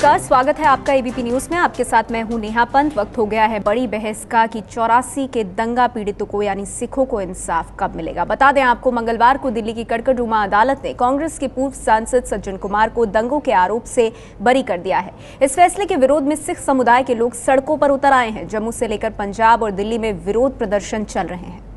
नमस्कार, स्वागत है आपका एबीपी न्यूज में। आपके साथ मैं हूं नेहा पंत। वक्त हो गया है बड़ी बहस का कि 84 के दंगा पीड़ितों को यानी सिखों को इंसाफ कब मिलेगा। बता दें आपको, मंगलवार को दिल्ली की कड़कड़डूमा अदालत ने कांग्रेस के पूर्व सांसद सज्जन कुमार को दंगों के आरोप से बरी कर दिया है। इस फैसले के विरोध में सिख समुदाय के लोग सड़कों पर उतर आए हैं। जम्मू से लेकर पंजाब और दिल्ली में विरोध प्रदर्शन चल रहे हैं।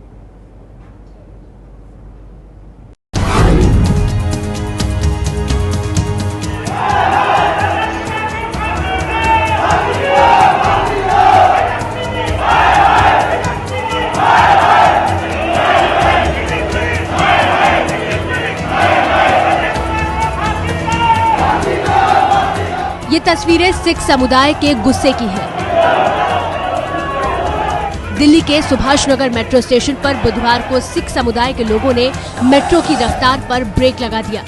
ये तस्वीरें सिख समुदाय के गुस्से की हैं। दिल्ली के सुभाष नगर मेट्रो स्टेशन पर बुधवार को सिख समुदाय के लोगों ने मेट्रो की रफ्तार पर ब्रेक लगा दिया।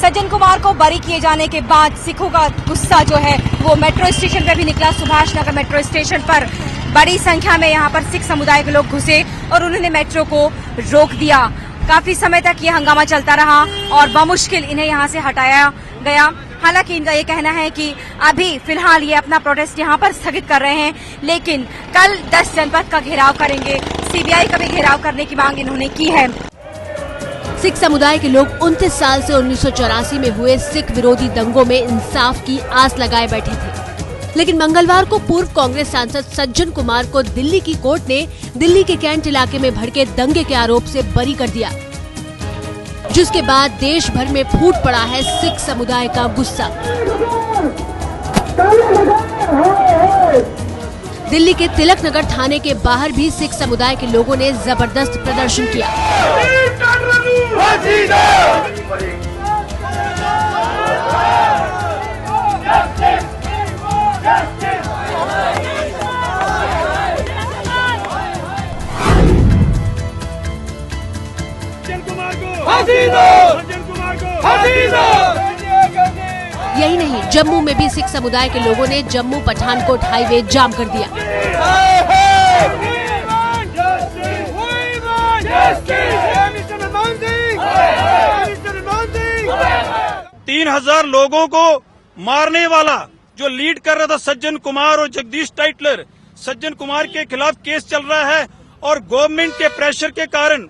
सज्जन कुमार को बरी किए जाने के बाद सिखों का गुस्सा जो है वो मेट्रो स्टेशन पर भी निकला। सुभाष नगर मेट्रो स्टेशन पर बड़ी संख्या में यहाँ पर सिख समुदाय के लोग घुसे और उन्होंने मेट्रो को रोक दिया। काफी समय तक ये हंगामा चलता रहा और बमुश्किल इन्हें यहाँ से हटाया गया। हालांकि इनका ये कहना है कि अभी फिलहाल ये अपना प्रोटेस्ट यहाँ पर स्थगित कर रहे हैं, लेकिन कल 10 जनपद का घेराव करेंगे। सीबीआई का भी घेराव करने की मांग इन्होंने की है। सिख समुदाय के लोग 29 साल से 1984 में हुए सिख विरोधी दंगों में इंसाफ की आस लगाए बैठे थे, लेकिन मंगलवार को पूर्व कांग्रेस सांसद सज्जन कुमार को दिल्ली की कोर्ट ने दिल्ली के कैंट इलाके में भड़के दंगे के आरोप से बरी कर दिया, जिसके बाद देश भर में फूट पड़ा है सिख समुदाय का गुस्सा। दिल्ली के तिलक नगर थाने के बाहर भी सिख समुदाय के लोगों ने जबरदस्त प्रदर्शन किया। यही नहीं, जम्मू में भी सिख समुदाय के लोगों ने जम्मू पठानकोट हाईवे जाम कर दिया। 3000 लोगों को मारने वाला जो लीड कर रहा था सज्जन कुमार और जगदीश टाइटलर, सज्जन कुमार के खिलाफ केस चल रहा है और गवर्नमेंट के प्रेशर के कारण,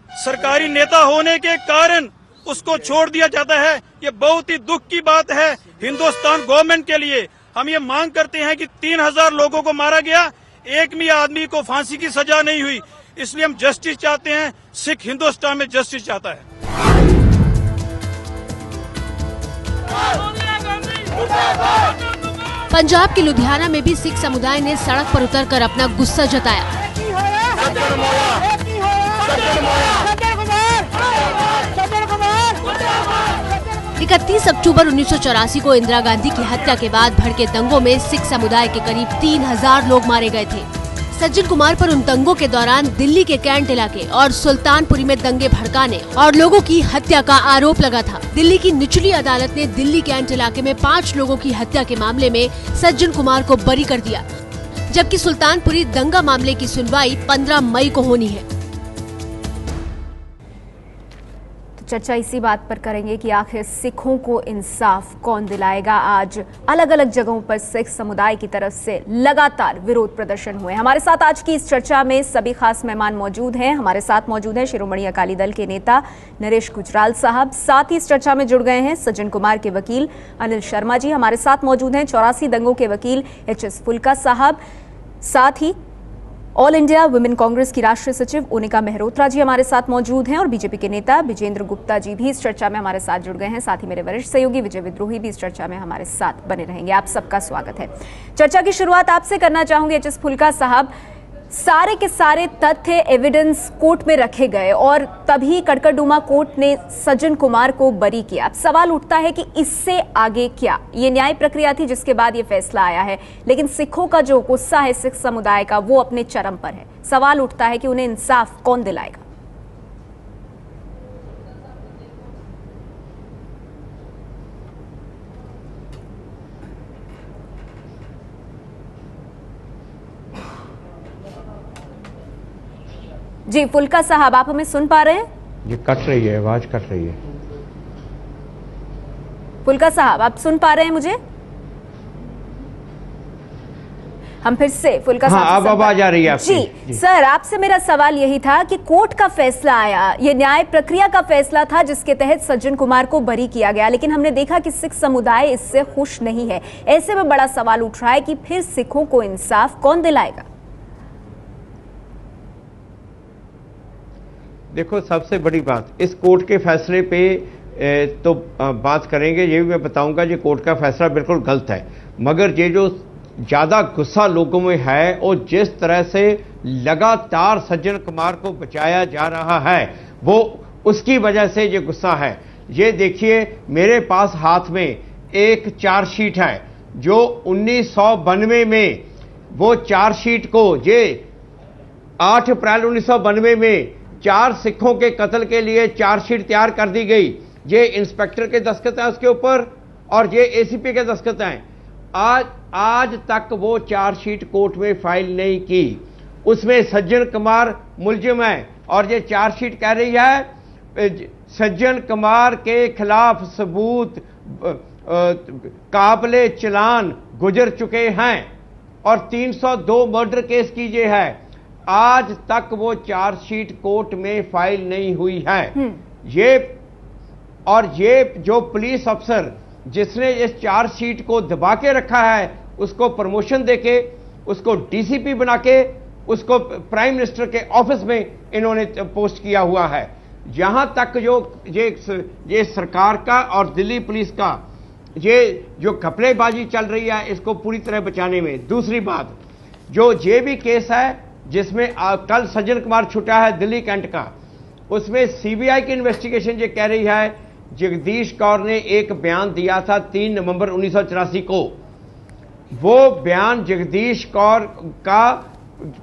सरकारी नेता होने के कारण उसको छोड़ दिया जाता है। ये बहुत ही दुख की बात है हिंदुस्तान गवर्नमेंट के लिए। हम ये मांग करते हैं कि 3000 लोगों को मारा गया, एक भी आदमी को फांसी की सजा नहीं हुई, इसलिए हम जस्टिस चाहते हैं। सिख हिंदुस्तान में जस्टिस चाहता है। पंजाब के लुधियाना में भी सिख समुदाय ने सड़क पर उतरकर अपना गुस्सा जताया। 31 अक्टूबर 1984 को इंदिरा गांधी की हत्या के बाद भड़के दंगों में सिख समुदाय के करीब 3000 लोग मारे गए थे। सज्जन कुमार पर उन दंगों के दौरान दिल्ली के कैंट इलाके और सुल्तानपुरी में दंगे भड़काने और लोगों की हत्या का आरोप लगा था। दिल्ली की निचली अदालत ने दिल्ली कैंट इलाके में 5 लोगों की हत्या के मामले में सज्जन कुमार को बरी कर दिया, जबकि सुल्तानपुरी दंगा मामले की सुनवाई 15 मई को होनी है। चर्चा इसी बात पर करेंगे कि आखिर सिखों को इंसाफ कौन दिलाएगा। आज अलग अलग जगहों पर सिख समुदाय की तरफ से लगातार विरोध प्रदर्शन हुए। हमारे साथ आज की इस चर्चा में सभी खास मेहमान मौजूद हैं। हमारे साथ मौजूद हैं शिरोमणि अकाली दल के नेता नरेश गुजराल साहब, साथ ही इस चर्चा में जुड़ गए हैं सज्जन कुमार के वकील अनिल शर्मा जी। हमारे साथ मौजूद हैं 84 दंगों के वकील एच.एस. फुल्का साहब, साथ ही ऑल इंडिया वुमेन कांग्रेस की राष्ट्रीय सचिव ओनिका मेहरोत्रा जी हमारे साथ मौजूद हैं और बीजेपी के नेता विजेंद्र गुप्ता जी भी इस चर्चा में हमारे साथ जुड़ गए हैं। साथ ही मेरे वरिष्ठ सहयोगी विजय विद्रोही भी इस चर्चा में हमारे साथ बने रहेंगे। आप सबका स्वागत है। चर्चा की शुरुआत आपसे करना चाहूंगी एच.एस. फुल्का साहब। सारे के सारे तथ्य एविडेंस कोर्ट में रखे गए और तभी कड़कड़डूमा कोर्ट ने सज्जन कुमार को बरी किया। अब सवाल उठता है कि इससे आगे क्या? ये न्याय प्रक्रिया थी जिसके बाद ये फैसला आया है, लेकिन सिखों का जो गुस्सा है सिख समुदाय का वो अपने चरम पर है। सवाल उठता है कि उन्हें इंसाफ कौन दिलाएगा? जी फुल्का साहब, आप हमें सुन पा रहे हैं? ये कट रही है, आवाज कट रही है। फुल्का साहब, आप सुन पा रहे हैं मुझे? हम फिर से फुल्का साहब हाँ, अब आवाज आ रही है आपकी। जी सर, आपसे मेरा सवाल यही था कि कोर्ट का फैसला आया, ये न्याय प्रक्रिया का फैसला था जिसके तहत सज्जन कुमार को बरी किया गया, लेकिन हमने देखा कि सिख समुदाय इससे खुश नहीं है। ऐसे में बड़ा सवाल उठ रहा है कि फिर सिखों को इंसाफ कौन दिलाएगा? देखो, सबसे बड़ी बात इस कोर्ट के फैसले पे तो बात करेंगे, ये भी मैं बताऊंगा ये कोर्ट का फैसला बिल्कुल गलत है, मगर ये जो ज़्यादा गुस्सा लोगों में है और जिस तरह से लगातार सज्जन कुमार को बचाया जा रहा है वो उसकी वजह से ये गुस्सा है। ये देखिए, मेरे पास हाथ में एक चार्जशीट है जो 1992 में, वो चार्जशीट को ये 8 अप्रैल 1992 में 4 सिखों के कत्ल के लिए चार्जशीट तैयार कर दी गई। ये इंस्पेक्टर के दस्तखत हैं उसके ऊपर और ये एसीपी के दस्तखत हैं। आज तक वो चार्जशीट कोर्ट में फाइल नहीं की। उसमें सज्जन कुमार मुलजिम है और ये चार्जशीट कह रही है सज्जन कुमार के खिलाफ सबूत काबिले चलान गुजर चुके हैं और 302 मर्डर केस कीजिए है। आज तक वो चार्जशीट कोर्ट में फाइल नहीं हुई है। ये जो पुलिस अफसर जिसने इस चार्जशीट को दबा के रखा है उसको प्रमोशन देके, उसको डीसीपी बना के, उसको प्राइम मिनिस्टर के ऑफिस में इन्होंने पोस्ट किया हुआ है। यहां तक ये सरकार का और दिल्ली पुलिस का ये जो घपलेबाजी चल रही है इसको पूरी तरह बचाने में। दूसरी बात, जो ये भी केस है जिसमें कल सज्जन कुमार छुटा है दिल्ली कैंट का, उसमें सीबीआई की इन्वेस्टिगेशन ये कह रही है जगदीश कौर ने एक बयान दिया था 3 नवंबर 1984 को। वो बयान जगदीश कौर का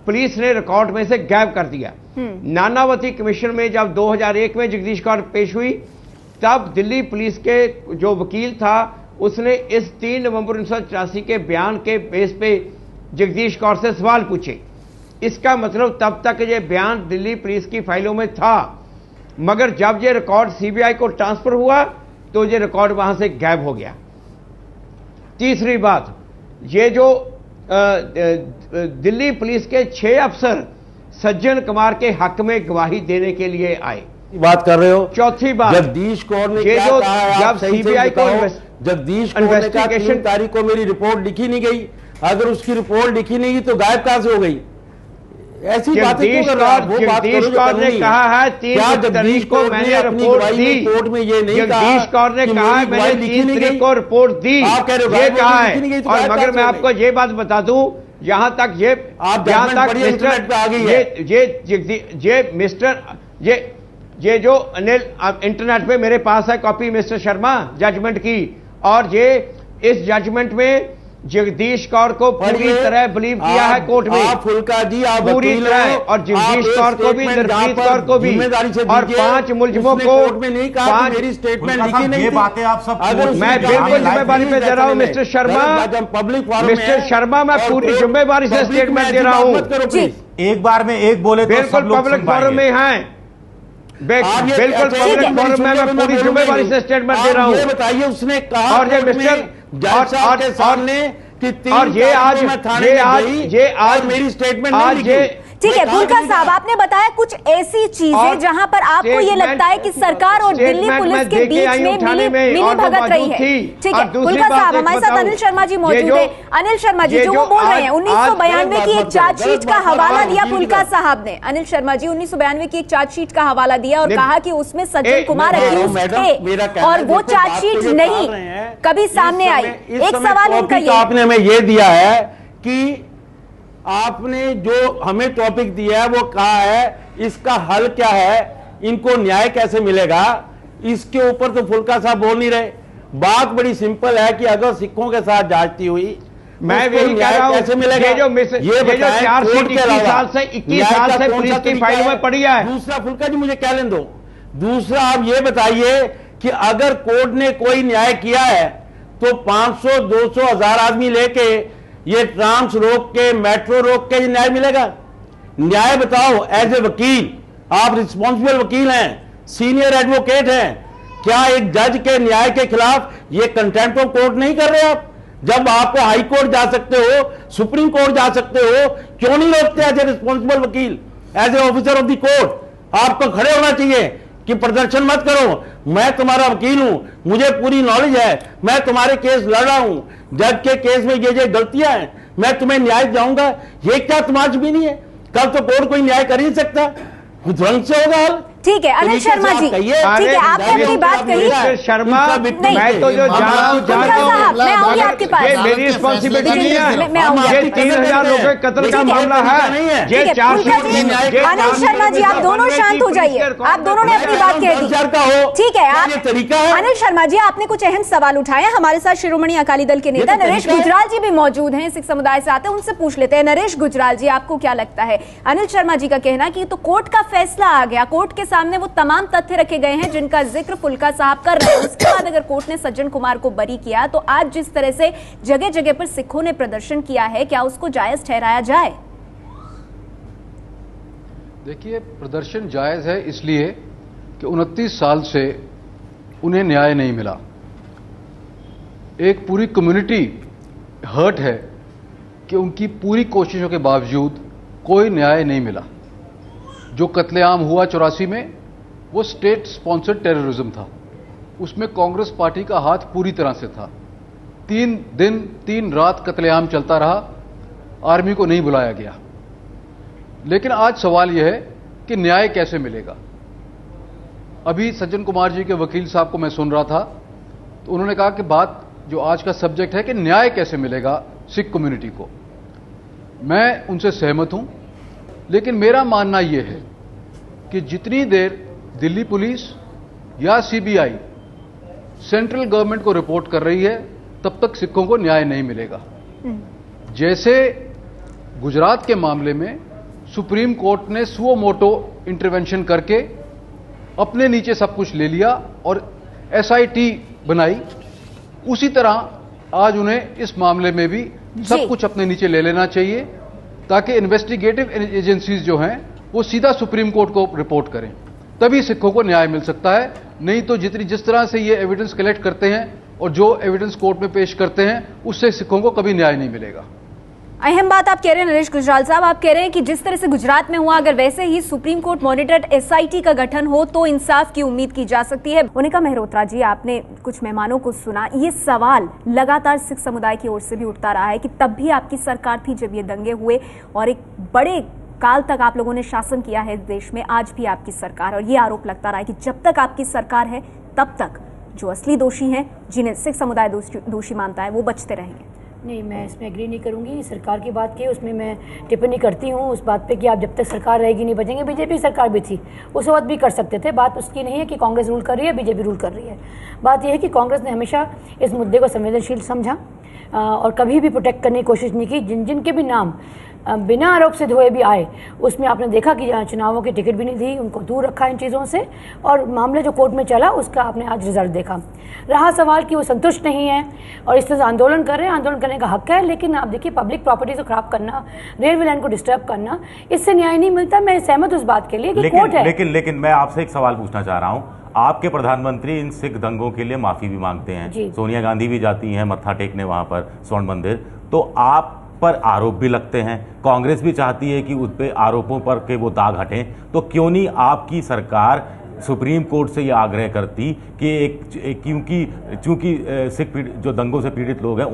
पुलिस ने रिकॉर्ड में से गायब कर दिया। नानावती कमीशन में जब 2001 में जगदीश कौर पेश हुई तब दिल्ली पुलिस के जो वकील था उसने इस 3 नवंबर 1984 के बयान के बेस पे जगदीश कौर से सवाल पूछे। इसका मतलब तब तक ये बयान दिल्ली पुलिस की फाइलों में था, मगर जब ये रिकॉर्ड सीबीआई को ट्रांसफर हुआ तो ये रिकॉर्ड वहां से गायब हो गया। तीसरी बात, ये जो दिल्ली पुलिस के 6 अफसर सज्जन कुमार के हक में गवाही देने के लिए आए, बात कर रहे हो। चौथी बात, जगदीश कौर ने ये क्या जो कहा है, जब सीबीआई को जगदीश कौर ने कहा 3 तारीख को मेरी रिपोर्ट लिखी नहीं गई, अगर उसकी रिपोर्ट लिखी नहीं गई तो गायब कहाँ से हो गई? ऐसी बातें क्यों कर रहा है? वो बात करो जो कौर ने कहा है 3 तारीख को मैंने रिपोर्ट दी। कोर्ट में ये नहीं कहा, जगदीश कौर ने कहा है मैंने 3 तारीख को रिपोर्ट दी, आप कह रहे हो ये कहा है। तो और मगर मैं आपको ये बात बता दूं, यहां तक ये ये जो अनिल इंटरनेट पे मेरे पास है कॉपी मिस्टर शर्मा जजमेंट की, और ये इस जजमेंट में जगदीश कौर को पूरी तरह बिलीव किया है कोर्ट में। फुल्का जी, आप पूरी तरह, और जगदीश कौर को भी, दरजीत कौर को भी, और 5 मुलजिमों को कोर्ट में नहीं कहा मेरी स्टेटमेंट लिखी नहीं। ये बातें आप सब अगर मैं बिल्कुल जिम्मेदारी पे दे रहा हूं मिस्टर शर्मा, मिस्टर शर्मा, मैं पूरी जिम्मेदारी से स्टेटमेंट दे रहा हूं। एक बार में एक बोले तो बिल्कुल पब्लिक फोरम में है, बिल्कुल पब्लिक फोरम में मैं पूरी जिम्मेदारी से स्टेटमेंट दे रहा हूं। ये बताइए, उसने कहा और ये मिस्टर के सामने कि और ये आज मेरी स्टेटमेंट नहीं लिखी। ठीक है फुल्का साहब, आपने बताया कुछ ऐसी चीजें जहां पर आपको ये लगता है कि सरकार और दिल्ली पुलिस के बीच में मिली भगत रही है। ठीक है फुल्का साहब, हमारे साथ अनिल शर्मा जी मौजूद है। अनिल शर्मा जी, जो वो बोल रहे हैं 1992 की एक चार्जशीट का हवाला दिया फुल्का साहब ने। अनिल शर्मा जी, 1992 की एक चार्जशीट का हवाला दिया और कहा कि उसमें सज्जन कुमार अक्यूज थे और वो चार्जशीट नहीं कभी सामने आई। एक सवाल उनका ये, आपने हमें ये दिया है कि आपने जो हमें टॉपिक दिया है वो कहा है इसका हल क्या है, इनको न्याय कैसे मिलेगा, इसके ऊपर तो फुल्का साहब बोल नहीं रहे। बात बड़ी सिंपल है कि अगर सिखों के साथ जांचती हुई मैं वही कह रहा हूं, कैसे मिलेगा? ये जो 21 साल से पुलिस की फाइल में पड़ी है। दूसरा फुल्का जी, मुझे क्या लेने दो। दूसरा आप ये बताइए कि अगर कोर्ट ने कोई न्याय किया है तो 500, 200, 1000 आदमी लेके ये ट्रांस रोक के, मेट्रो रोक के न्याय मिलेगा? न्याय बताओ। एज ए वकील, आप रिस्पॉन्सिबल वकील हैं, सीनियर एडवोकेट हैं, क्या एक जज के न्याय के खिलाफ ये कंटेम्प्ट ऑफ कोर्ट नहीं कर रहे आप? जब आप हाई कोर्ट जा सकते हो, सुप्रीम कोर्ट जा सकते हो, क्यों नहीं रोकते एज ए रिस्पॉन्सिबल वकील, as a officer of the court? आपको खड़े होना चाहिए कि प्रदर्शन मत करो, मैं तुम्हारा वकील हूं, मुझे पूरी नॉलेज है, मैं तुम्हारे केस लड़ रहा हूं, जज के केस में ये गलतियां हैं, मैं तुम्हें न्याय दिलाऊंगा। ये क्या समाज भी नहीं है? कल तो कोर्ट कोई न्याय कर ही नहीं सकता, ध्वंस से होगा हल। ठीक है अनिल शर्मा जी, ठीक है आपने अपनी बात कही। शर्मा, मैं तो जो मैं आऊंगी आपके पास, मेरी रिस्पॉन्सिबिलिटी नहीं है। ये 3000 लोगों के कत्ल का मामला है, ये 400। अनिल शर्मा जी आप दोनों शांत हो जाइए, आप दोनों ने अपनी बात कह दी, ठीक है। आप अनिल शर्मा जी आपने कुछ अहम सवाल उठाए। हमारे साथ शिरोमणि अकाली दल के नेता नरेश गुजराल जी भी मौजूद हैं, सिख समुदाय से आते हैं, उनसे पूछ लेते हैं। नरेश गुजराल जी, आपको क्या लगता है? अनिल शर्मा जी का कहना कि तो कोर्ट का फैसला आ गया, कोर्ट के सामने वो तमाम तथ्य रखे गए हैं जिनका जिक्र फुल्का साहब कर रहे हैं, उसके बाद अगर कोर्ट ने सज्जन कुमार को बरी किया तो आज जिस तरह से जगह जगह पर सिखों ने प्रदर्शन किया है, क्या उसको जायज ठहराया जाए? देखिए, प्रदर्शन जायज है इसलिए कि 29 साल से उन्हें न्याय नहीं मिला। एक पूरी कम्युनिटी हर्ट है कि उनकी पूरी कोशिशों के बावजूद कोई न्याय नहीं मिला। जो कत्लेआम हुआ 84 में, वो स्टेट स्पॉन्सर्ड टेररिज्म था, उसमें कांग्रेस पार्टी का हाथ पूरी तरह से था। 3 दिन 3 रात कत्लेआम चलता रहा, आर्मी को नहीं बुलाया गया। लेकिन आज सवाल यह है कि न्याय कैसे मिलेगा। अभी सज्जन कुमार जी के वकील साहब को मैं सुन रहा था, तो उन्होंने कहा कि बात जो आज का सब्जेक्ट है कि न्याय कैसे मिलेगा सिख कम्युनिटी को। मैं उनसे सहमत हूं, लेकिन मेरा मानना यह है कि जितनी देर दिल्ली पुलिस या सीबीआई सेंट्रल गवर्नमेंट को रिपोर्ट कर रही है, तब तक सिखों को न्याय नहीं मिलेगा। जैसे गुजरात के मामले में सुप्रीम कोर्ट ने सुओ मोटो इंटरवेंशन करके अपने नीचे सब कुछ ले लिया और एसआईटी बनाई, उसी तरह आज उन्हें इस मामले में भी सब कुछ अपने नीचे ले लेना चाहिए, ताकि इन्वेस्टिगेटिव एजेंसीज जो हैं वो सीधा सुप्रीम कोर्ट को रिपोर्ट करें, तभी सिखों को न्याय मिल सकता है। नहीं तो जिस तरह से ये एविडेंस कलेक्ट करते हैं और जो एविडेंस कोर्ट में पेश करते हैं, उससे सिखों को कभी न्याय नहीं मिलेगा। अहम बात आप कह रहे हैं नरेश गुजराल साहब, आप कह रहे हैं कि जिस तरह से गुजरात में हुआ, अगर वैसे ही सुप्रीम कोर्ट मॉनिटर्ड एसआईटी का गठन हो तो इंसाफ की उम्मीद की जा सकती है। मोनिका मेहरोत्रा जी, आपने कुछ मेहमानों को सुना, ये सवाल लगातार सिख समुदाय की ओर से भी उठता रहा है कि तब भी आपकी सरकार थी जब ये दंगे हुए और एक बड़े काल तक आप लोगों ने शासन किया है देश में, आज भी आपकी सरकार, और ये आरोप लगता रहा है कि जब तक आपकी सरकार है तब तक जो असली दोषी हैं, जिन्हें सिख समुदाय दोषी मानता है, वो बचते रहेंगे। नहीं, मैं इसमें एग्री नहीं करूंगी। सरकार की बात की, उसमें मैं टिप्पणी करती हूँ उस बात पे कि आप जब तक सरकार रहेगी नहीं बचेंगे। बीजेपी सरकार भी थी, उस वक्त भी कर सकते थे। बात उसकी नहीं है कि कांग्रेस रूल कर रही है, बीजेपी रूल कर रही है। बात यह है कि कांग्रेस ने हमेशा इस मुद्दे को संवेदनशील समझा और कभी भी प्रोटेक्ट करने की कोशिश नहीं की। जिनके भी नाम बिना आरोप से धोए भी आए, उसमें आपने देखा कि चुनावों की टिकट भी नहीं दी, उनको दूर रखा इन चीज़ों से, और मामले जो कोर्ट में चला उसका आपने आज रिजल्ट देखा। रहा सवाल कि वो संतुष्ट नहीं है और इस तरह से आंदोलन कर रहे हैं, आंदोलन करने का हक है, लेकिन आप देखिए पब्लिक प्रॉपर्टी को खराब करना, रेलवे लाइन को डिस्टर्ब करना, इससे न्याय नहीं मिलता। मैं सहमत उस बात के लिए कि कोर्ट है। लेकिन मैं आपसे एक सवाल पूछना चाह रहा हूँ। आपके प्रधानमंत्री इन सिख दंगों के लिए माफी भी मांगते हैं, सोनिया गांधी भी जाती हैं मत्था टेकने वहां पर स्वर्ण मंदिर, तो आप पर आरोप भी लगते हैं, कांग्रेस भी चाहती है कि उस पे आरोपों पर के वो दाग हटें, तो क्यों नहीं आपकी सरकार सुप्रीम कोर्ट से ये आग्रह करती कि चूंकि सिख जो दंगों से पीड़ित लोग हैं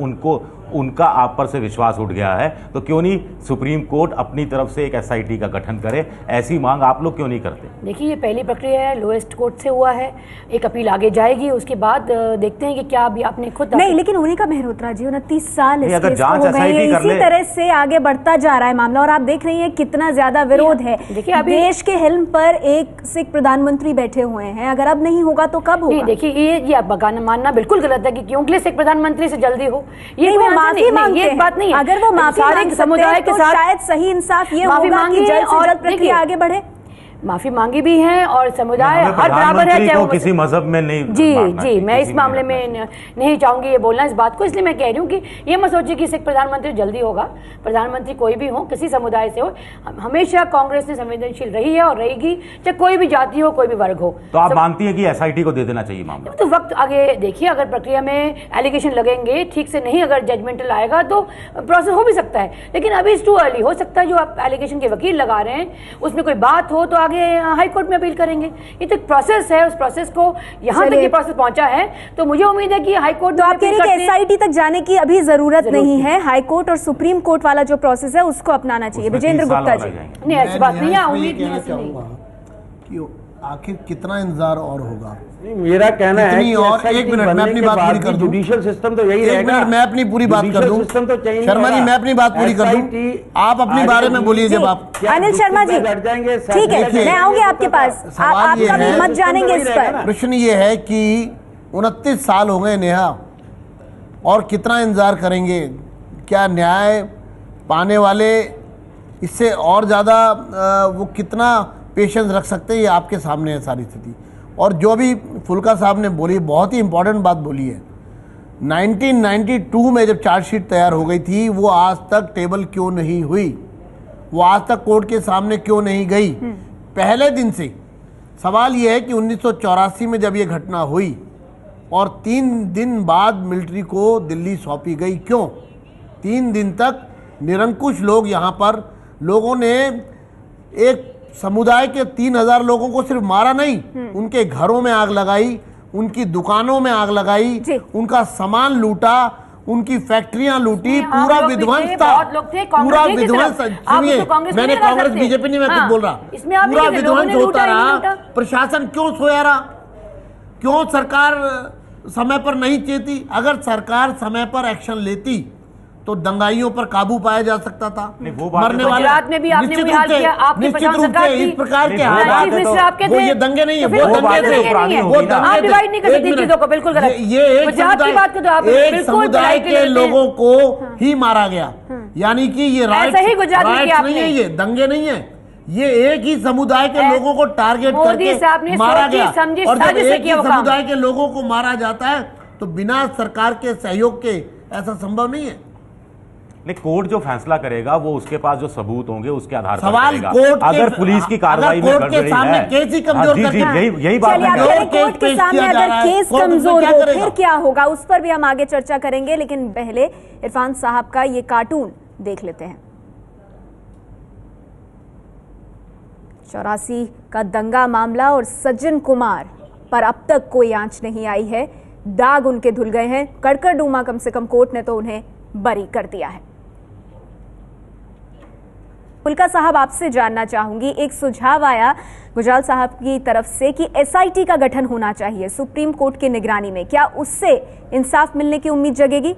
उनका आप पर से विश्वास उठ गया है, तो क्यों नहीं सुप्रीम कोर्ट अपनी तरफ से एक एसआईटी का गठन करे? ऐसी मांग आप लोग क्यों नहीं करते? देखिए, ये पहली प्रक्रिया है, लोएस्ट कोर्ट से हुआ है, एक अपील आगे जाएगी, उसके बाद देखते हैं कि क्या अभी आपने खुद नहीं। लेकिन मोनिका मेहरोत्रा जी, 29 साल इस अगर केस जांच को हो गए हैं, इसी तरह से आगे बढ़ता जा रहा है मामला, और आप देख रही हैं कितना ज्यादा विरोध है। देखिए, अभी देश के हिल्म पर एक सिख प्रधानमंत्री बैठे हुए हैं, अगर अब नहीं होगा तो कब होगा? देखिए, ये आप मानना बिल्कुल गलत है कि क्यों के लिए सिख प्रधानमंत्री से जल्दी हो, ये माफी मांगते हैं। बात नहीं, अगर वो माफी मांग समुदाय के साथ शायद सही इंसाफ ये होगा कि जल्द से जल्द प्रक्रिया आगे बढ़े। माफी मांगी भी है और समुदाय हर बराबर है, चाहे वो किसी मजहब में नहीं। जी मैं इस मामले में नहीं चाहूंगी ये बोलना इस बात को, इसलिए मैं कह रही हूँ कि ये मत सोचिए कि सिख प्रधानमंत्री जल्दी होगा। प्रधानमंत्री कोई भी हो, किसी समुदाय से हो, हमेशा कांग्रेस ने संवेदनशील रही है और रहेगी, चाहे कोई भी जाति हो, कोई भी वर्ग हो। तो आप मानती हैं कि एसआईटी को दे देना चाहिए मामला? तो वक्त आगे देखिए, अगर प्रक्रिया में एलिगेशन लगेंगे, ठीक से नहीं अगर जजमेंटल आएगा तो प्रोसेस हो भी सकता है, लेकिन अभी इट्स टू अर्ली। हो सकता है जो आप एलिगेशन के वकील लगा रहे हैं उसमें कोई बात हो तो आगे हाई कोर्ट में अपील करेंगे। ये तो एक प्रोसेस है, उस प्रोसेस को यहाँ तक ये प्रोसेस पहुंचा है तो मुझे उम्मीद है कि हाई कोर्ट। तो आप कह रहे हैं कि एसआईटी तक जाने की अभी जरूरत नहीं है, हाई कोर्ट और सुप्रीम कोर्ट वाला जो प्रोसेस है उसको अपनाना चाहिए। विजेंद्र गुप्ता जी, नहीं ऐसी बात नहीं है, उम्मीद नहीं। आखिर कितना इंतजार और होगा? मेरा कहना है कि और एक मिनट मैं अपनी बात पूरी कर दूं। जुडिशियल सिस्टम तो यही रहेगा। मैं अपनी पूरी बात कर दूं। शर्मा जी मैं अपनी बात पूरी कर दूं, आप अपने बारे में बोलिए। जब आप अनिल शर्मा जी ठीक है, मैं आऊंगी आपके पास, आपका भी मत जानेंगे इस पर। प्रश्न ये है कि 29 साल हो गए नेहा, और कितना इंतजार करेंगे? क्या न्याय पाने वाले इससे और ज्यादा वो कितना पेशेंस रख सकते हैं? ये आपके सामने है सारी स्थिति। और जो भी फुल्का साहब ने बोली, बहुत ही इंपॉर्टेंट बात बोली है। 1992 में जब चार्जशीट तैयार हो गई थी, वो आज तक टेबल क्यों नहीं हुई? वो आज तक कोर्ट के सामने क्यों नहीं गई? पहले दिन से सवाल ये है कि 1984 में जब ये घटना हुई और 3 दिन बाद मिलिट्री को दिल्ली सौंपी गई, क्यों? 3 दिन तक निरंकुश लोग यहाँ पर, लोगों ने एक समुदाय के 3000 लोगों को सिर्फ मारा नहीं, उनके घरों में आग लगाई, उनकी दुकानों में आग लगाई, उनका सामान लूटा, उनकी फैक्ट्रियां लूटी, पूरा विध्वंस था, पूरा विध्वंस। सुनिए, मैंने कांग्रेस बीजेपी नहीं, मैं कुछ बोल रहा, पूरा विध्वंस होता रहा। प्रशासन क्यों सोया रहा? क्यों सरकार समय पर नहीं चेती? अगर सरकार समय पर एक्शन लेती तो दंगाइयों पर काबू पाया जा सकता था। मरने वाले में भी आपने निश्चित रूप से इस प्रकार के हालात, वो ये दंगे नहीं है, वो दंगे थे, वो दंगे थे। ये एक समुदाय के लोगों को ही मारा गया, यानी कि ये राइट्स नहीं है, ये दंगे नहीं है, ये एक ही समुदाय के लोगों को टारगेट करके मारा गया। और जब एक ही समुदाय के लोगों को मारा जाता है तो बिना सरकार के सहयोग के ऐसा संभव नहीं है। नहीं, कोर्ट जो फैसला करेगा वो उसके पास जो सबूत होंगे उसके आधार पर सवाल करेगा। कोर्ट अगर पुलिस की कार्रवाई में गड़बड़ी है, केस ही कमजोर करके, यही बात है। कोर्ट के सामने अगर केस कमजोर हो फिर क्या होगा, उस पर भी हम आगे चर्चा करेंगे, लेकिन पहले इरफान साहब का ये कार्टून देख लेते हैं। 84 का दंगा मामला और सज्जन कुमार पर अब तक कोई आंच नहीं आई है, दाग उनके धुल गए हैं। कड़कड़डूमा कम से कम कोर्ट ने तो उन्हें बरी कर दिया है। फुल्का साहब, आपसे जानना चाहूंगी, एक सुझाव आया गुजराल साहब की तरफ से कि एसआईटी का गठन होना चाहिए सुप्रीम कोर्ट की निगरानी में, क्या उससे इंसाफ मिलने की उम्मीद जगेगी?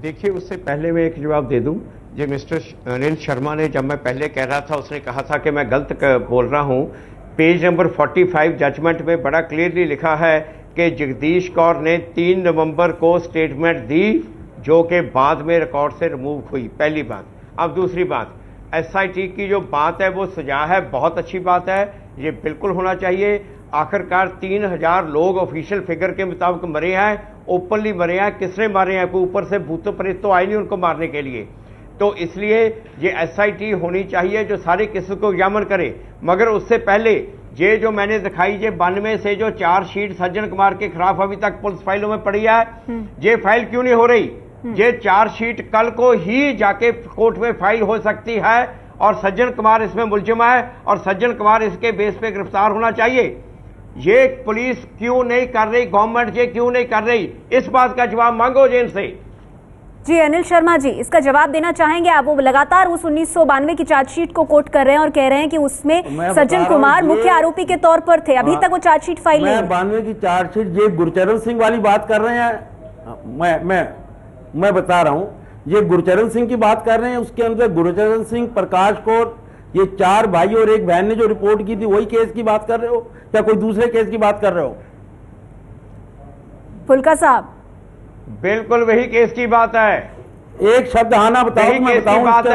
देखिए, उससे पहले मैं एक जवाब दे दूं। जो मिस्टर अनिल शर्मा ने, जब मैं पहले कह रहा था, उसने कहा था कि मैं गलत बोल रहा हूं। पेज नंबर 45 जजमेंट में बड़ा क्लियरली लिखा है कि जगदीश कौर ने 3 नवंबर को स्टेटमेंट दी, जो कि बाद में रिकॉर्ड से रिमूव हुई। पहली बात। अब दूसरी बात, एसआईटी की जो बात है वो सजा है, बहुत अच्छी बात है, ये बिल्कुल होना चाहिए। आखिरकार 3000 लोग ऑफिशियल फिगर के मुताबिक मरे हैं, ओपनली मरे हैं। किसने मारे हैं? कोई ऊपर से भूत प्रेत तो आए नहीं उनको मारने के लिए। तो इसलिए ये एसआईटी होनी चाहिए जो सारे केसों को एग्जामिन करे। मगर उससे पहले ये जो मैंने दिखाई, ये 92 से जो चार्जशीट सज्जन कुमार के खिलाफ अभी तक पुलिस फाइलों में पड़ी है, ये फाइल क्यों नहीं हो रही? ये चार्जशीट कल को ही जाके कोर्ट में फाइल हो सकती है और सज्जन कुमार इसमें मुलजिम है और सज्जन कुमार इसके बेस पे गिरफ्तार होना चाहिए। ये पुलिस क्यों नहीं कर रही? गवर्नमेंट ये क्यों नहीं कर रही? इस बात का जवाब मांगो जेल से। जी अनिल शर्मा जी, इसका जवाब देना चाहेंगे आप? वो लगातार उस 1992 की चार्जशीट को कोट कर रहे हैं और कह रहे हैं कि उसमें सज्जन कुमार मुख्य आरोपी के तौर पर थे। अभी तक वो चार्जशीट फाइल नहीं है। 92 की चार्जशीट, ये गुरचरण सिंह वाली बात कर रहे हैं। मैं बता रहा हूं, ये गुरचरण सिंह की बात कर रहे हैं। उसके अंदर गुरचरण सिंह, प्रकाश कौर, ये 4 भाई और एक बहन ने जो रिपोर्ट की थी, वही केस की बात कर रहे हो या कोई दूसरे केस की बात कर रहे हो? फुल्का साहब, बिल्कुल वही केस की बात है। एक शब्द आना बताओ, मैं बताऊं कहां पर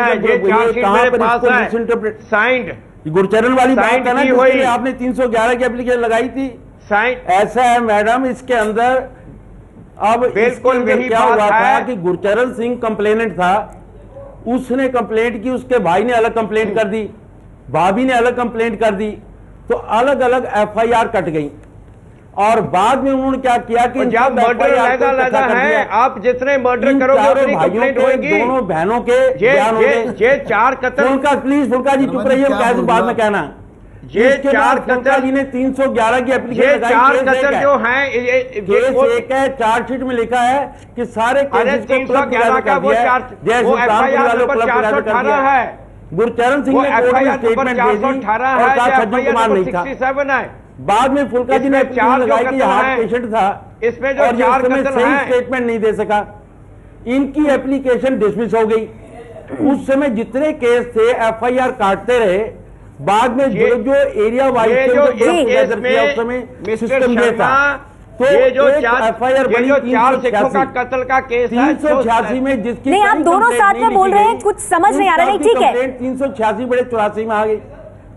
इसको साइंड गुरचरण वाली बात है ना, जिसके आपने 311 की एप्लीकेशन लगाई थी। ऐसा है मैडम, इसके अंदर अब बिल्कुल क्या हुआ था कि गुरचरण सिंह कंप्लेनेंट था, उसने कंप्लेंट की, उसके भाई ने अलग कंप्लेंट कर दी, भाभी ने अलग कंप्लेंट कर दी, तो अलग अलग एफआईआर कट गई। और बाद में उन्होंने क्या किया कि जब मर्डर लगा है, आप जितने मर्डर करोगे उतनी कंप्लेंट होगी। दोनों बहनों के ये 4 कत्ल, फुल्का जी चुप रहिए, कैसे बाद में कहना। ये 4 कत्ल जी ने 311 की एप्लीकेशन लगाई, 4 कत्ल जो है एक है, चार्जशीट में लिखा है कि सारे 311 का वो एफआईआर नंबर 418 है। गुरचरण सिंह ने स्टेटमेंट दे दी और कहा सज्जन कुमार नहीं था। 67 है। बाद में फुल्का जी ने 4 लगाई कि हार्ट पेशेंट था, इसमें जो 4 कत्ल सही स्टेटमेंट नहीं दे सका, इनकी एप्लीकेशन डिसमिस हो गई। उस समय जितने केस थे एफआईआर काटते रहे, बाद में जो एरिया वाइज उस समय सिस्टम ये था। तो ये जो एफआईआर बनी, 4 सिखों का कत्ल का केस है 386 में, जिसकी नहीं, आप दोनों साथ में बोल रहे हैं, कुछ समझ नहीं आ रहा। नहीं, ठीक है, 386 बड़े 84 में आ गई।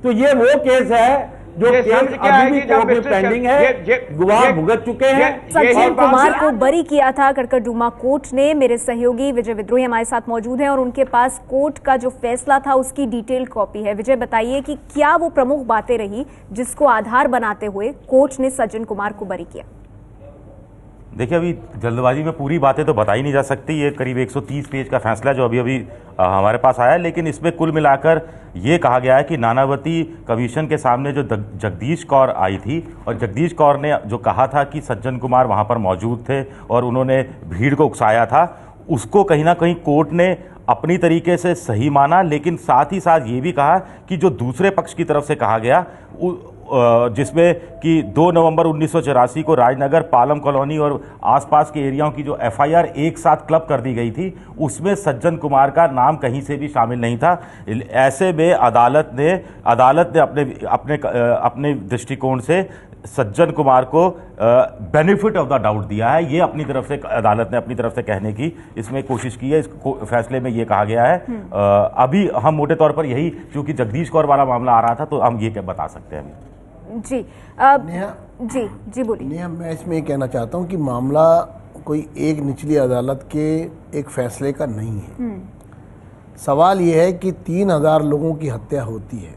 तो ये वो केस है जो केस अभी भी कोर्ट में पेंडिंग है, गवाह भुगत चुके हैं। सज्जन कुमार को बरी किया था कड़कड़डूमा कोर्ट ने। मेरे सहयोगी विजय विद्रोही हमारे साथ मौजूद हैं और उनके पास कोर्ट का जो फैसला था उसकी डिटेल कॉपी है। विजय, बताइए कि क्या वो प्रमुख बातें रही जिसको आधार बनाते हुए कोर्ट ने सज्जन कुमार को बरी किया? देखिए, अभी जल्दबाजी में पूरी बातें तो बताई नहीं जा सकती। ये करीब 130 पेज का फैसला जो अभी हमारे पास आया है, लेकिन इसमें कुल मिलाकर ये कहा गया है कि नानावती कमीशन के सामने जो जगदीश कौर आई थी, और जगदीश कौर ने जो कहा था कि सज्जन कुमार वहाँ पर मौजूद थे और उन्होंने भीड़ को उकसाया था, उसको कहीं ना कहीं कोर्ट ने अपनी तरीके से सही माना। लेकिन साथ ही साथ ये भी कहा कि जो दूसरे पक्ष की तरफ से कहा गया, जिसमें कि 2 नवंबर 1984 को राजनगर, पालम कॉलोनी और आसपास के एरियाओं की जो एफआईआर एक साथ क्लब कर दी गई थी, उसमें सज्जन कुमार का नाम कहीं से भी शामिल नहीं था। ऐसे में अदालत ने अपने दृष्टिकोण से सज्जन कुमार को बेनिफिट ऑफ द डाउट दिया है। ये अपनी तरफ से अदालत ने अपनी तरफ से कहने की इसमें कोशिश की है। इस फैसले में ये कहा गया है। अभी हम मोटे तौर पर यही, क्योंकि जगदीश कौर वाला मामला आ रहा था, तो हम ये क्या बता सकते हैं। जी जी बोलिए। नेहा, मैं इसमें ये कहना चाहता हूँ कि मामला कोई एक निचली अदालत के एक फैसले का नहीं है। सवाल ये है कि 3000 लोगों की हत्या होती है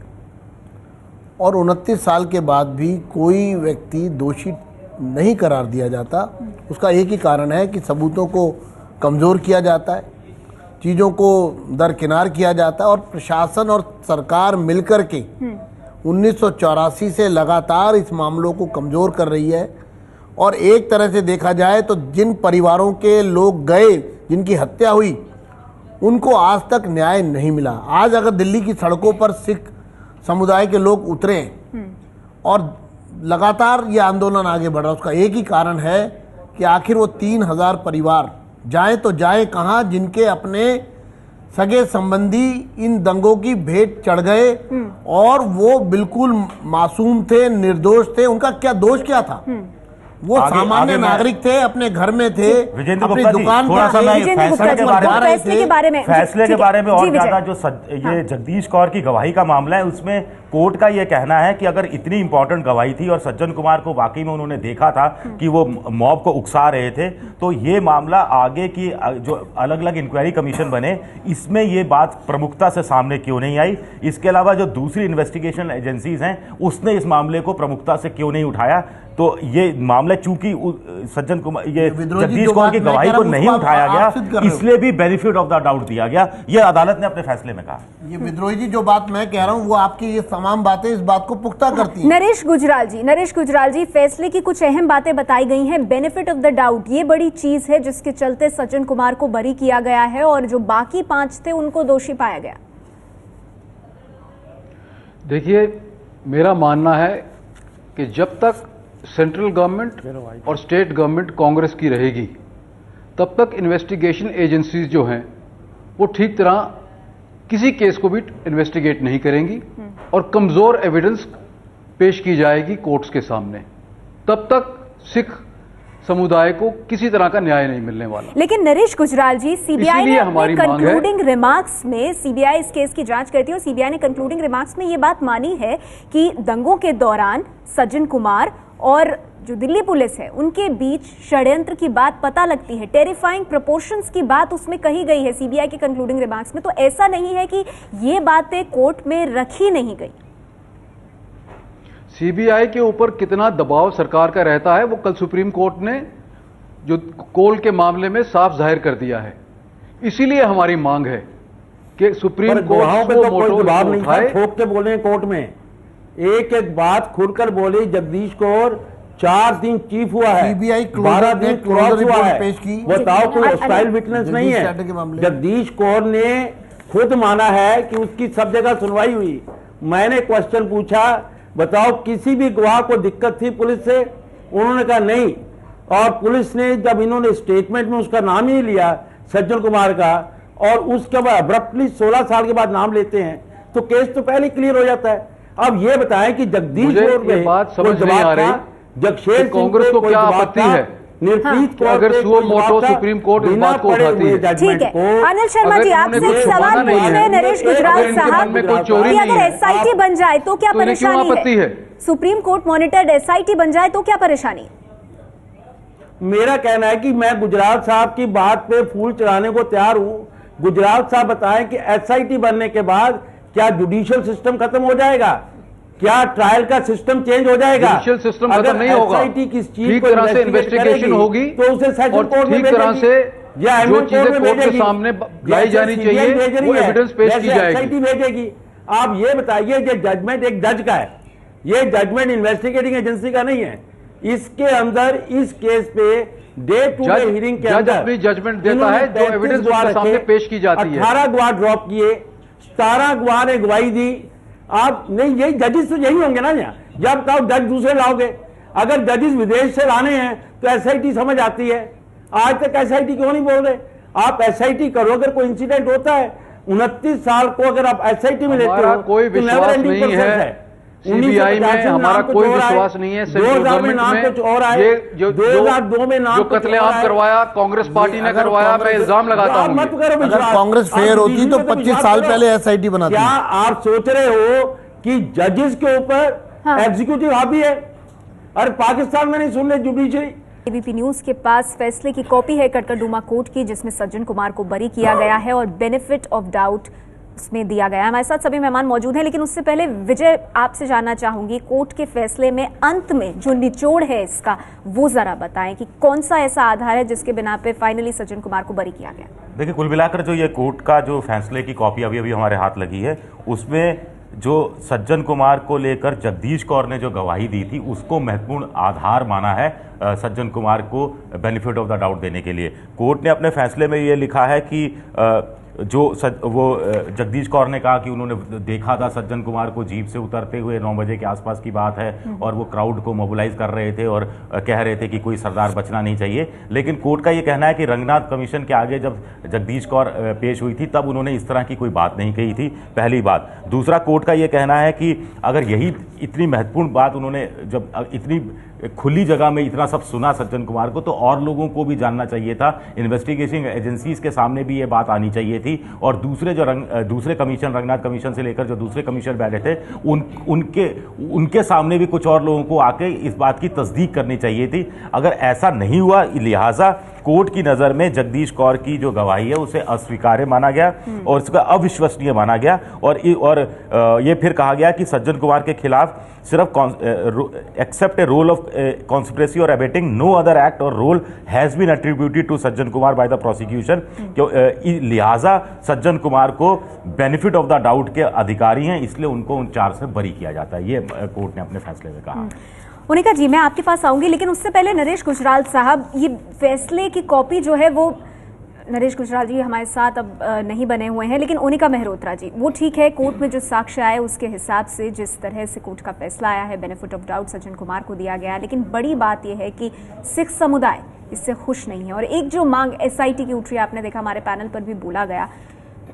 और 29 साल के बाद भी कोई व्यक्ति दोषी नहीं करार दिया जाता। उसका एक ही कारण है कि सबूतों को कमज़ोर किया जाता है, चीज़ों को दरकिनार किया जाता है, और प्रशासन और सरकार मिलकर के 1984 से लगातार इस मामलों को कमज़ोर कर रही है। और एक तरह से देखा जाए तो जिन परिवारों के लोग गए, जिनकी हत्या हुई, उनको आज तक न्याय नहीं मिला। आज अगर दिल्ली की सड़कों पर सिख समुदाय के लोग उतरे और लगातार ये आंदोलन आगे बढ़ रहा है, उसका एक ही कारण है कि आखिर वो 3000 परिवार जाएं तो जाएं कहाँ, जिनके अपने सगे संबंधी इन दंगों की भेंट चढ़ गए और वो बिल्कुल मासूम थे, निर्दोष थे। उनका क्या दोष क्या था? वो सामान्य नागरिक थे, अपने घर में थे, अपनी दुकान पर फैसले के बारे में और ज्यादा जो ये जगदीश कौर की गवाही का मामला है, उसमें कोर्ट का ये कहना है कि अगर इतनी इंपॉर्टेंट गवाही थी और सज्जन कुमार को वाकई में उन्होंने देखा था कि वो मॉब को उकसा रहे थे, तो ये मामला आगे की जो अलग अलग इंक्वायरी कमीशन बने, इसमें ये बात प्रमुखता से सामने क्यों नहीं आई। इसके अलावा जो दूसरी इन्वेस्टिगेशन एजेंसीज हैं, उसने इस मामले को प्रमुखता से क्यों नहीं उठाया। तो ये मामला चूंकि सज्जन कुमार, ये जगदीश कौर की गवाही को नहीं उठाया गया, इसलिए भी बेनिफिट ऑफ द डाउट दिया गया, ये अदालत ने अपने फैसले में कहा। ये विद्रोही जी जो बात मैं कह रहा हूँ, वो आपकी ये तमाम बातें इस बात को पुख्ता करती हैं। नरेश गुजराल जी, फैसले की कुछ अहम बातें बताई गई हैं। बेनिफिट ऑफ द डाउट ये बड़ी चीज है जिसके चलते सज्जन कुमार को बरी किया गया है और जो बाकी 5 थे उनको दोषी पाया गया। देखिए, मेरा मानना है कि जब तक सेंट्रल गवर्नमेंट और स्टेट गवर्नमेंट कांग्रेस की रहेगी, तब तक इन्वेस्टिगेशन एजेंसीज जो हैं वो ठीक तरह किसी केस को भी इन्वेस्टिगेट नहीं करेंगी और कमजोर एविडेंस पेश की जाएगी कोर्ट्स के सामने। तब तक सिख समुदाय को किसी तरह का न्याय नहीं मिलने वाला। लेकिन नरेश गुजराल जी, सीबीआई ने अपने कंक्लूडिंग रिमार्क्स में, सीबीआई इस केस की जांच करती है और सीबीआई ने कंक्लूडिंग रिमार्क्स में ये बात मानी है कि दंगों के दौरान सज्जन कुमार और जो दिल्ली पुलिस है उनके बीच षड्यंत्र की बात पता लगती है, टेरिफाइंग प्रोपोर्शंस की बात उसमें कही गई है सीबीआई के कंक्लूडिंग रिमार्क्स में। तो ऐसा नहीं है कि ये बातें कोर्ट में रखी नहीं गई। सीबीआई के ऊपर कितना दबाव सरकार का रहता है वो कल सुप्रीम कोर्ट ने जो कोल के मामले में साफ जाहिर कर दिया है। इसीलिए हमारी मांग है कि सुप्रीम कोर्ट पे तो कोई दबाव नहीं था, ठोक के बोले कोर्ट में, एक एक बात खुलकर बोली। जगदीश कौर 4 दिन चीफ हुआ है, 12 दिन क्रॉस हुआ है, पेश की। बताओ कोई हॉस्टाइल विटनेस नहीं है। जगदीश कौर ने खुद माना है कि उसकी सब जगह सुनवाई हुई। मैंने क्वेश्चन पूछा, बताओ किसी भी गवाह को दिक्कत थी पुलिस से? उन्होंने कहा नहीं। और पुलिस ने जब इन्होंने स्टेटमेंट में उसका नाम ही लिया सज्जन कुमार का, और उसके बाद अब्रप्टली 16 साल के बाद नाम लेते हैं, तो केस तो पहले क्लियर हो जाता है। अब ये बताएं कि जगदीश कौर में बात समझ नहीं आ रही, जगशेर कांग्रेस को क्या आपत्ति है? निर्प्रीत अगर सुओ मोटो सुप्रीम कोर्ट इस बात को उठाती है। ठीक है, अनिल शर्मा जी, आपसे एक सवाल पूछ रहे हैं नरेश गुजराल साहब कि अगर एसआईटी बन जाए तो क्या परेशानी है? सुप्रीम कोर्ट मॉनिटर्ड एसआईटी बन जाए तो क्या परेशानी? मेरा कहना है कि मैं गुजराल साहब की बात पे फूल चढ़ाने को तैयार हूं। गुजराल साहब बताएं कि एसआईटी बनने के बाद क्या जुडिशियल सिस्टम खत्म हो जाएगा? क्या ट्रायल का सिस्टम चेंज हो जाएगा? जुडिशियल सिस्टम खत्म नहीं होगा। ठीक तरह से इन्वेस्टिगेशन होगी तो उसे सेशन कोर्ट में ठीक तरह से जो चीजें कोर्ट के सामने लाई जानी चाहिए वो एविडेंस पेश की जाएगी, भेजेगी। आप ये बताइए, ये जजमेंट एक जज का है, ये जजमेंट इन्वेस्टिगेटिंग एजेंसी का नहीं है। इसके अंदर इस केस पे डे टू डे हियरिंग के अंदर अपनी जजमेंट देता है जो एविडेंस उसके सामने पेश की जाती है। 18 गवाह ड्रॉप किए, 17 गवाह ने गवाही दी। आप नहीं, यही जजेस तो यही होंगे ना। यहाँ जब कहो जज दूसरे लाओगे, अगर जजेस विदेश से लाने हैं तो एसआईटी समझ आती है। आज तक एसआईटी क्यों नहीं बोल रहे? आप एसआईटी करो, अगर कोई इंसिडेंट होता है 29 साल को अगर आप एसआईटी में लेते हो कोई विश्वास नहीं है सीबीआई में, हमारा कोई विश्वास नहीं है। सेंट्रल गवर्नमेंट में ये जो 2002 में नाम जो कत्लेआम करवाया कांग्रेस पार्टी ने करवाया, मैं इल्जाम लगाता हूं। अगर कांग्रेस फेयर होती तो 25 साल पहले एसआईटी बनाती। क्या आप सोच रहे हो कि जजेस के ऊपर एग्जीक्यूटिव हावी है? अरे पाकिस्तान में नहीं सुन रहे जुडिशरी। एबीपी न्यूज के पास फैसले की कॉपी है कटकड़डूमा कोर्ट की, जिसमें सज्जन कुमार को बरी किया गया है और बेनिफिट ऑफ डाउट उसमें दिया गया है। हमारे साथ सभी मेहमान मौजूद हैं, लेकिन उससे पहले विजय आपसे जानना चाहूंगी, कोर्ट के फैसले में अंत में जो निचोड़ है इसका वो जरा बताएं कि कौन सा ऐसा आधार है जिसके बिना पे फाइनली सज्जन कुमार को बरी किया गया? देखिए, कुल मिलाकर जो ये कोर्ट का जो फैसले की कॉपी अभी अभी हमारे हाथ लगी है, उसमें जो सज्जन कुमार को लेकर जगदीश कौर ने जो गवाही दी थी उसको महत्वपूर्ण आधार माना है सज्जन कुमार को बेनिफिट ऑफ द डाउट देने के लिए। कोर्ट ने अपने फैसले में ये लिखा है कि वो जगदीश कौर ने कहा कि उन्होंने देखा था सज्जन कुमार को जीप से उतरते हुए 9 बजे के आसपास की बात है, और वो क्राउड को मोबिलाइज कर रहे थे और कह रहे थे कि कोई सरदार बचना नहीं चाहिए। लेकिन कोर्ट का ये कहना है कि रंगनाथ कमीशन के आगे जब जगदीश कौर पेश हुई थी तब उन्होंने इस तरह की कोई बात नहीं कही थी, पहली बात। दूसरा, कोर्ट का ये कहना है कि अगर यही इतनी महत्वपूर्ण बात उन्होंने जब इतनी खुली जगह में इतना सब सुना सज्जन कुमार को, तो और लोगों को भी जानना चाहिए था, इन्वेस्टिगेशन एजेंसीज के सामने भी ये बात आनी चाहिए थी। और दूसरे जो दूसरे कमीशन, रंगनाथ कमीशन से लेकर जो दूसरे कमीशन बैठे थे उनके सामने भी कुछ और लोगों को आके इस बात की तस्दीक करनी चाहिए थी। अगर ऐसा नहीं हुआ, लिहाजा कोर्ट की नज़र में जगदीश कौर की जो गवाही है उसे अस्वीकार्य माना गया और उसका अविश्वसनीय माना गया। और ये फिर कहा गया कि सज्जन कुमार के खिलाफ सिर्फ except a role of conspiracy और अबेटिंग नो अदर एक्ट और role has been attributed to Sajjan Kumar by the prosecution. लिहाजा सज्जन कुमार को बेनिफिट ऑफ द डाउट के अधिकारी हैं, इसलिए उनको उन चार्ज से बरी किया जाता है, ये कोर्ट ने अपने फैसले में कहा। मोनिका जी, मैं आपके पास आऊंगी, लेकिन उससे पहले नरेश गुजराल साहब, ये फैसले की कॉपी जो है वो, नरेश गुजराल जी हमारे साथ अब नहीं बने हुए हैं, लेकिन ओनिका मेहरोत्रा जी, वो ठीक है, कोर्ट में जो साक्ष्य आए उसके हिसाब से जिस तरह से कोर्ट का फैसला आया है, benefit of doubt Sajjan Kumar को दिया गया है। लेकिन बड़ी बात यह है कि सिख समुदाय इससे खुश नहीं है, और एक जो मांग एसआईटी की उठ रही है, आपने देखा हमारे पैनल पर भी बोला गया,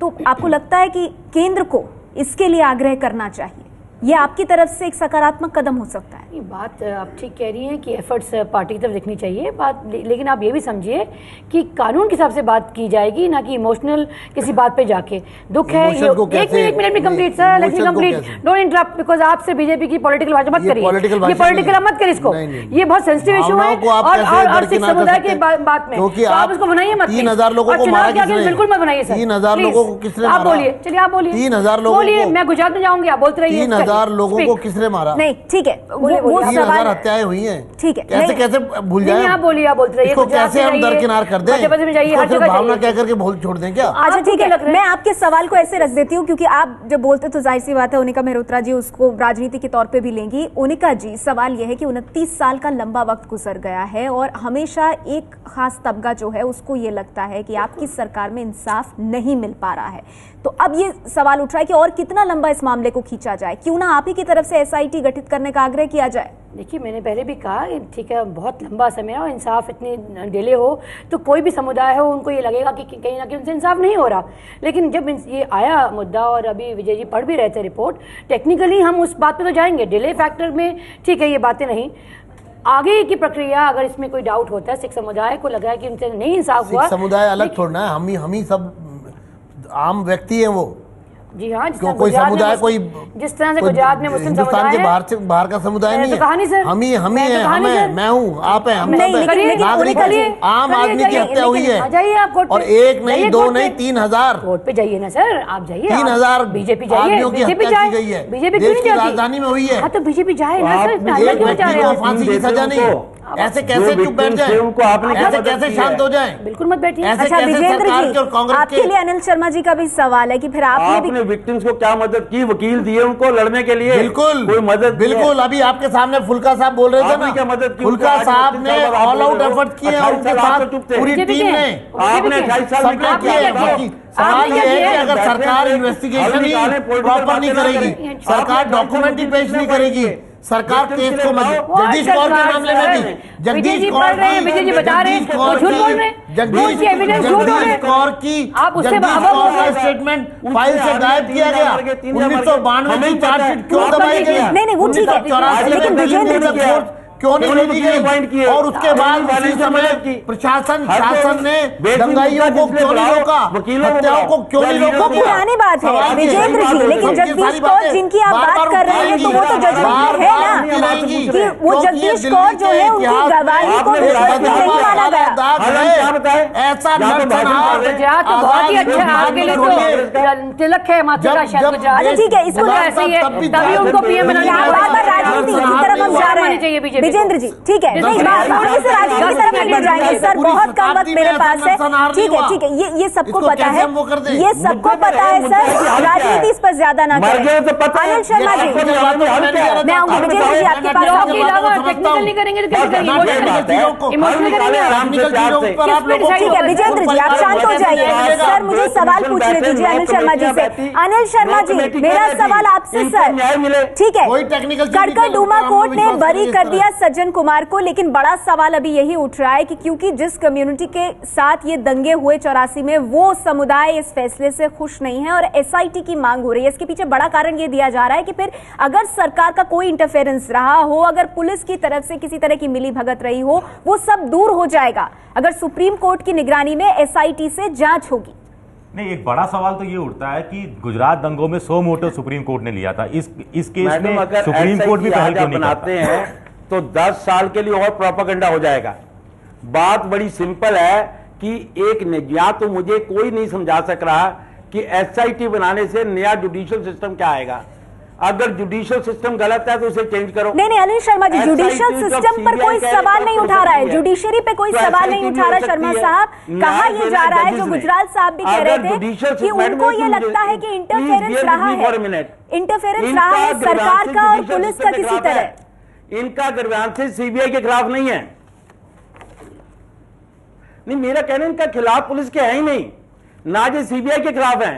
तो आपको लगता है कि केंद्र को इसके लिए आग्रह करना चाहिए? ये आपकी तरफ से एक सकारात्मक कदम हो सकता है? ये बात आप ठीक कह रही हैं कि एफर्ट्स पार्टी की तरफ दिखनी चाहिए बात, लेकिन आप ये भी समझिए कि कानून के हिसाब से बात की जाएगी, ना कि इमोशनल किसी बात पे जाके। दुख है एक मिनट में complete sir, let me complete, don't interrupt, because आपसे बीजेपी की पॉलिटिकल भाषा मत करिए, ये पॉलिटिकल मत करिए इसको, ये बहुत सेंसिटिव इशू है और सिख समुदाय के बात में आप इसको बनाइए मत। 3000 लोगों को मारा किसने? बिल्कुल मत बनाइए सर। 3000 लोगों को किसने मारा? आप बोलिए, चलिए आप बोलिए। 3000 लोगों बोलिए, मैं गुजरात में जाऊंगी, आप बोलते रहिए। 3000 लोगों को किसने मारा? नहीं ठीक है, वो 3000 हत्याएं हुई हैं, ठीक है, कैसे भूल जाए? आप बोलिए, आप बोलते रहिए। इसको कैसे हम दरकिनार कर दें? भावना कह करके भूल छोड़ दें क्या? अच्छा ठीक है, मैं आपके सवाल को ऐसे रख देती हूँ, क्योंकि आप जब बोलते तो जाहिर सी बात है उनिका मेहरोत्रा जी उसको राजनीति के तौर पे भी लेंगी। उनिका जी, सवाल यह है कि 29 साल का लंबा वक्त गुजर गया है और हमेशा एक खास तबका जो है उसको ये लगता है कि आपकी सरकार में इंसाफ नहीं मिल पा रहा है। तो अब ये सवाल उठ रहा है कि और कितना लंबा इस मामले को खींचा जाए, क्यों ना आप ही की तरफ से एसआईटी गठित करने का आग्रह किया जाए? देखिए, मैंने पहले भी कहा ठीक है, बहुत लंबा समय है और इंसाफ इतनी डिले हो तो कोई भी समुदाय हो उनको ये लगेगा कि कहीं ना कहीं उनसे इंसाफ नहीं हो रहा। लेकिन जब ये आया मुद्दा और अभी विजय जी पढ़ भी रहे थे रिपोर्ट, टेक्निकली हम उस बात पे तो जाएंगे, डिले फैक्टर में ठीक है ये बातें नहीं, आगे की प्रक्रिया अगर इसमें कोई डाउट होता है, सिख समुदाय को लगा है कि उनसे नहीं इंसाफ हुआ। समुदाय अलग थोड़ा है, हम ही सब आम व्यक्ति हैं वो। जी हाँ, कोई समुदाय, कोई जिस तरह से गुजरात में मुस्लिम हिंदुस्तान के बाहर का समुदाय नहीं है, हम ही हैं, मैं हूँ, आप हैं, हम नागरिक आम आदमी की हत्या हुई है और एक नहीं, दो नहीं, 3000 कोर्ट पे जाइए ना सर, आप जाइए। 3000 बीजेपी आदमियों की हत्या की गई है, बीजेपी देश की राजधानी में हुई है। हाँ तो बीजेपी जाए ना सर, एक व्यक्ति को फांसी की सजा नहीं, ऐसे कैसे चुप बैठ जाए, ऐसे कैसे शांत हो जाए? बिल्कुल मत बैठिए। अच्छा विजेंद्र जी, आपके लिए अनिल शर्मा जी का भी सवाल है कि फिर आपने विक्टिम्स को क्या मदद की, वकील दिए उनको लड़ने के लिए? बिल्कुल कोई मदद? बिल्कुल, अभी आपके सामने फुल्का साहब बोल रहे थे ना, क्या मदद की? फुल्का साहब ने ऑल आउट एफर्ट किए और उनके साथ पूरी टीम ने, आपने 28 साल सबने किए। सवाल ये है कि अगर सरकार इन्वेस्टिगेशन ही प्रॉपर नहीं करेगी, सरकार डॉक्यूमेंट ही पेश नहीं करेगी, सरकार केस को जगदीश कौर के मामले में भी जगदीश कौर का स्टेटमेंट फाइल से गायब किया गया, 1992 की चार्जशीट क्यों दबाई गई? नहीं वो ठीक है, 84 लेकिन विजेंद्र जी क्यों नहीं भेजी गई? और उसके बाद उसी समय शासन ने दंगाइयों को क्यों नहीं रोका, हत्याओं को क्यों नहीं रोका? वो पुरानी बात है विजेंद्र जी, लेकिन जगदीश कौर जिनकी आप बात कर रहे हैं तो वो तो जजमेंट है ना कि वो जगदीश कौर जो है उनकी गवाही को नहीं माना गया। ऐसा गुजरात बहुत ही अच्छा है, आपके लिए तो तिलक है माथे का शायद गुजरात। ठीक है, इसको ऐसे ही है, तभी उनको पीएम बनाना। राजनीति की तरफ हम जा रहे हैं विजेंद्र जी, ठीक है, नहीं राजनीति की तरफ लेके जाएंगे सर, बहुत कम वक्त मेरे पास है। ठीक है ठीक है, ये सबको पता है, ये सबको पता है सर, राजनीति इस पर ज्यादा ना करें। अनिल शर्मा जी, मैं आऊंगी विजेंद्र जी आपके पास। टेक्निकल नहीं करेंगे तो कैसे करेंगे? ठीक है विजेंद्र जी, आप शांत हो जाइए। सर मुझे सवाल पूछने दीजिए अनिल शर्मा जी से। अनिल शर्मा जी, मेरा सवाल आपसे सर, ठीक है, कड़कड़डूमा कोर्ट ने बरी कर दिया सज्जन कुमार को, लेकिन बड़ा सवाल अभी यही उठ रहा है कि क्योंकि जिस कम्युनिटी के साथ ये दंगे हुए 84 में, वो समुदाय इस फैसले से खुश नहीं है और एसआईटी की मांग हो रही है। इसके पीछे बड़ा कारण ये दिया जा रहा है कि फिर अगर सरकार का कोई इंटरफेरेंस रहा हो, अगर पुलिस की तरफ से किसी तरह की मिली भगत रही हो, वो सब दूर हो जाएगा अगर सुप्रीम कोर्ट की निगरानी में एसआईटी से जांच होगी। नहीं, एक बड़ा सवाल तो ये उठता है कि गुजरात दंगों में 100 मोटो सुप्रीम कोर्ट ने लिया था, इस केस में सुप्रीम कोर्ट भी पहल क्यों नहीं बनाते हैं तो 10 साल के लिए और प्रोपेगेंडा हो जाएगा। बात बड़ी सिंपल है कि या तो मुझे कोई नहीं समझा सक रहा कि एसआईटी बनाने से नया जुडिशियल सिस्टम क्या आएगा। अगर जुडिशियल सिस्टम गलत है तो उसे चेंज करो। नहीं अनिल शर्मा जी, जुडिशियल सिस्टम पर कोई सवाल नहीं उठा रहा है, जुडिशरी पे कोई सवाल नहीं उठा रहा शर्मा साहब। कहा ये जा रहा है, जो गुजराल साहब भी कह रहे थे कि उनको ये लगता है कि इंटरफेरेंस रहा है सरकार का और पुलिस का किसी तरह। इनका ग्रीवेंसेस सीबीआई के खिलाफ नहीं है। नहीं, मेरा कहना इनका खिलाफ पुलिस के है ही नहीं, ना जो सीबीआई के खिलाफ हैं।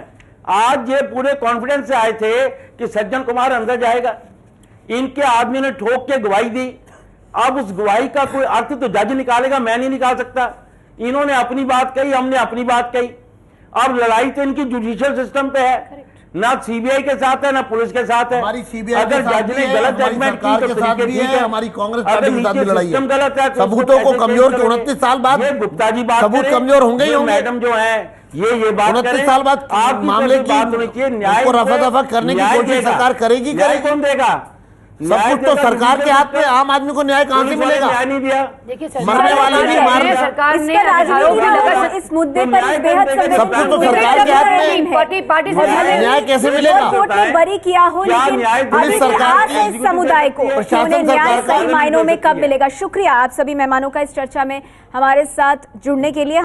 आज ये पूरे कॉन्फिडेंस से आए थे कि सज्जन कुमार अंदर जाएगा, इनके आदमी ने ठोक के गवाही दी। अब उस गवाही का कोई अर्थ तो जज निकालेगा, मैं नहीं निकाल सकता। इन्होंने अपनी बात कही, हमने अपनी बात कही। अब लड़ाई तो इनकी जुडिशियल सिस्टम पे है। ना सीबीआई के साथ है ना पुलिस के साथ है। हमारी सीबीआई अगर जज ने गलत जजमेंट की तो के साथ भी है, हमारी कांग्रेस पार्टी के साथ भी लड़ाई है। गलत है, सबूतों को कमजोर के 29 साल बाद गुप्ता जी बात सबूत कमजोर होंगे ही होंगे। मैडम जो है ये बात 29 साल बाद आप मामले की बात होनी चाहिए, न्याय को रफा दफा करने की कोशिश सरकार करेगी। कौन देगा? सब कुछ तो सरकार के हाथ में, आम आदमी को न्याय कहां से मिलेगा? न्याय नहीं दिया। देखिए मरने वाले भी मार दिया। सरकार ने इस मुद्दे पर बेहद सब कुछ तो सरकार के हाथ में, पार्टी न्याय कैसे मिलेगा? कोर्ट ने बरी किया हो, लेकिन अभी सरकार है इस समुदाय को उन्हें न्याय सही मायनों में कब मिलेगा? शुक्रिया आप सभी मेहमानों का इस चर्चा में हमारे साथ जुड़ने के लिए।